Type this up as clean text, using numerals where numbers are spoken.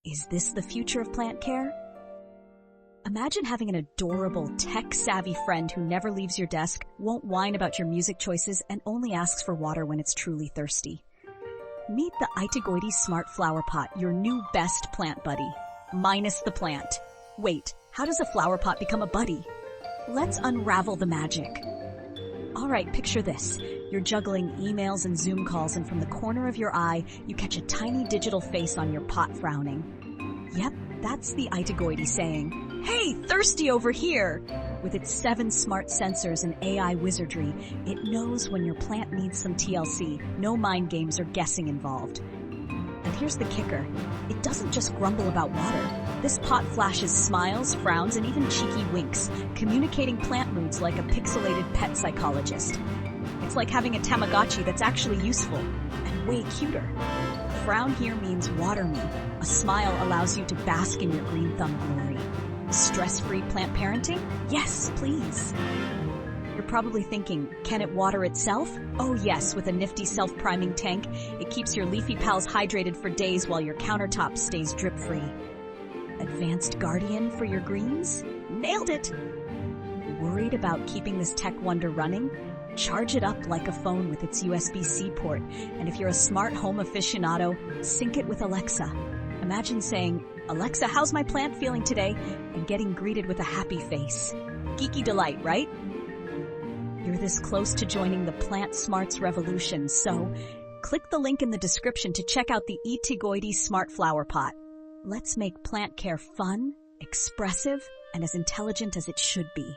Is this the future of plant care? Imagine having an adorable, tech-savvy friend who never leaves your desk, won't whine about your music choices, and only asks for water when it's truly thirsty. Meet the Itigoitie Smart Flowerpot, your new best plant buddy. Minus the plant. Wait, how does a flowerpot become a buddy? Let's unravel the magic. All right, picture this. You're juggling emails and Zoom calls, and from the corner of your eye, you catch a tiny digital face on your pot frowning. Yep, that's the Itigoitie saying, "Hey, thirsty over here!" With its 7 smart sensors and AI wizardry, it knows when your plant needs some TLC, no mind games or guessing involved. And here's the kicker. It doesn't just grumble about water. This pot flashes smiles, frowns, and even cheeky winks, communicating plant moods like a pixelated pet psychologist. It's like having a Tamagotchi that's actually useful and way cuter. Frown here means water me. A smile allows you to bask in your green thumb glory. Stress-free plant parenting? Yes, please. You're probably thinking, can it water itself? Oh yes, with a nifty self-priming tank, it keeps your leafy pals hydrated for days while your countertop stays drip-free. Advanced guardian for your greens? Nailed it! Worried about keeping this tech wonder running? Charge it up like a phone with its USB-C port, and if you're a smart home aficionado, sync it with Alexa. Imagine saying, "Alexa, how's my plant feeling today?" and getting greeted with a happy face. Geeky delight, right? You're this close to joining the Plant Smarts revolution, so click the link in the description to check out the Itigoitie Smart Flowerpot. Let's make plant care fun, expressive, and as intelligent as it should be.